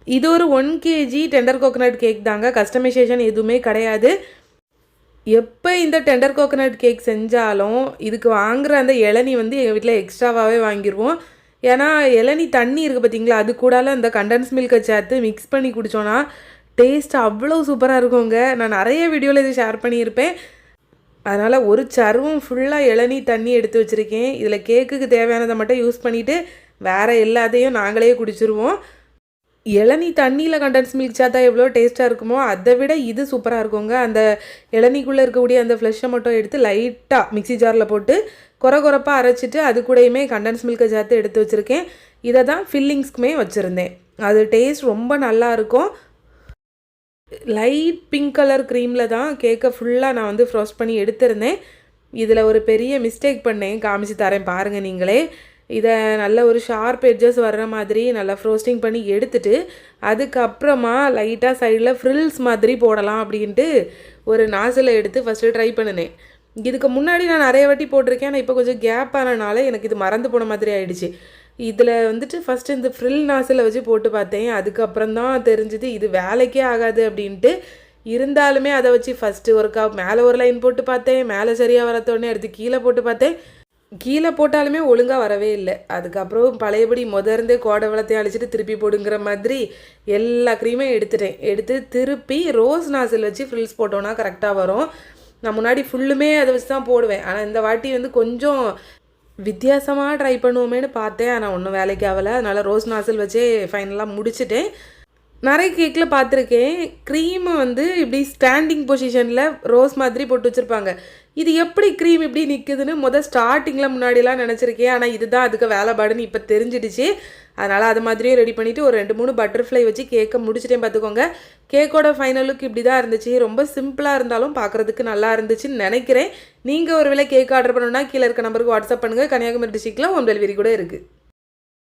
இது ஒரு 1 kg tender coconut cake தாங்க. கஸ்டமைசேஷன் எதுவுமே கிடையாது. எப்போ இந்த டெண்டர் கோகோனட் கேக் செஞ்சாலும் இதுக்கு வாங்குற அந்த இளநீ வந்து எங்கள் வீட்டில் எக்ஸ்ட்ராவாகவே வாங்கிடுவோம். ஏன்னா இளநீ தண்ணி இருக்குது பார்த்தீங்களா, அது கூடால அந்த கண்டன்ஸ் மில்கை சேர்த்து மிக்ஸ் பண்ணி குடித்தோன்னா டேஸ்ட் அவ்வளோ சூப்பராக இருக்குங்க. நான் நிறைய வீடியோவில் இது ஷேர் பண்ணியிருப்பேன். அதனால் ஒரு சர்வம் ஃபுல்லாக இளநீ தண்ணி எடுத்து வச்சுருக்கேன். இதில் கேக்குக்கு தேவையானதை மட்டும் யூஸ் பண்ணிவிட்டு வேறு எல்லாத்தையும் நாங்களே குடிச்சிருவோம். இளநீ தண்ணியில் கண்டன்ஸ் மில்க் சேர்த்தா எவ்வளோ டேஸ்ட்டாக இருக்குமோ அதை விட இது சூப்பராக இருக்குங்க. அந்த இளநீக்குள்ளே இருக்கக்கூடிய அந்த ஃப்ளெஷ்ஷை மட்டும் எடுத்து லைட்டாக மிக்ஸி ஜாரில் போட்டு கொரப்பாக அரைச்சிட்டு அது கூடயுமே கண்டன்ஸ் மில்கை சேர்த்து எடுத்து வச்சுருக்கேன். இதை தான் ஃபில்லிங்ஸ்க்குமே வச்சுருந்தேன். அது டேஸ்ட் ரொம்ப நல்லாயிருக்கும். லைட் பிங்க் கலர் க்ரீமில் தான் கேக்கை ஃபுல்லாக நான் வந்து ஃப்ரோஸ்ட் பண்ணி எடுத்திருந்தேன். இதில் ஒரு பெரிய மிஸ்டேக் பண்ணேன், காமிச்சு தரேன் பாருங்கள் நீங்களே. இதை நல்ல ஒரு ஷார்ப் எட்ஜஸ் வர்ற மாதிரி நல்லா ஃப்ரோஸ்டிங் பண்ணி எடுத்துட்டு அதுக்கப்புறமா லைட்டாக சைடில் ஃப்ரில்ஸ் மாதிரி போடலாம் அப்படின்ட்டு ஒரு நாசில் எடுத்து ஃபஸ்ட்டு ட்ரை பண்ணினேன். இதுக்கு முன்னாடி நான் நிறைய வாட்டி போட்டிருக்கேன். ஆனால் இப்போ கொஞ்சம் கேப் ஆனனால எனக்கு இது மறந்து போன மாதிரி ஆயிடுச்சு. இதில் வந்துட்டு ஃபஸ்ட்டு இந்த ஃப்ரில் நாசில் வச்சு போட்டு பார்த்தேன். அதுக்கப்புறம் தான் தெரிஞ்சுது இது வேலைக்கே ஆகாது அப்படின்ட்டு. இருந்தாலுமே அதை வச்சு ஃபஸ்ட்டு ஒரு மேலே ஒரு லைன் போட்டு பார்த்தேன். மேலே சரியாக வரத்தோடனே எடுத்து கீழே போட்டு பார்த்தேன். கீழே போட்டாலுமே ஒழுங்காக வரவே இல்லை. அதுக்கப்புறம் பழையபடி முதர்ந்தே கோடை வளத்தையும் அழிச்சிட்டு திருப்பி போடுங்கிற மாதிரி எல்லா க்ரீமையும் எடுத்து திருப்பி ரோஸ் நாசில் வச்சு ஃப்ரில்ஸ் போட்டோன்னா கரெக்டாக வரும். நான் முன்னாடி ஃபுல்லுமே அதை வச்சு தான் போடுவேன். ஆனால் இந்த வாட்டி வந்து கொஞ்சம் வித்தியாசமாக ட்ரை பண்ணுவோமேனு பார்த்தேன். ஆனால் ஒன்றும் வேலைக்கு ஆகலை. அதனால் ரோஸ் நாசில் வச்சே ஃபைனலாக முடிச்சுட்டேன். நிறைய கேக்கில் பார்த்துருக்கேன், க்ரீமை வந்து இப்படி ஸ்டாண்டிங் பொசிஷனில் ரோஸ் மாதிரி போட்டு வச்சுருப்பாங்க. இது எப்படி க்ரீம் இப்படி நிற்குதுன்னு ஸ்டார்டிங்கில் முன்னாடிலாம் நினச்சிருக்கேன். ஆனால் இதுதான் அதுக்கு வேலைப்பாடுன்னு இப்போ தெரிஞ்சிடுச்சு. அதனால் அது மாதிரியே ரெடி பண்ணிவிட்டு ஒரு 2-3 பட்டர்ஃப்ளை வச்சு கேக்கை முடிச்சிட்டேன் பார்த்துக்கோங்க. கேக்கோட ஃபைனல் லுக் இப்படி தான் இருந்துச்சு. ரொம்ப சிம்பிளாக இருந்தாலும் பார்க்குறதுக்கு நல்லா இருந்துச்சுன்னு நினைக்கிறேன். நீங்கள் ஒரு வேளை கேக் ஆர்டர் பண்ணணுன்னா கீழே இருக்க நம்பருக்கு வாட்ஸ்அப் பண்ணுங்கள். கன்னியாகுமரி டிஸ்ட்ரிக்டில் ஹோம் டெலிவரி கூட இருக்குது.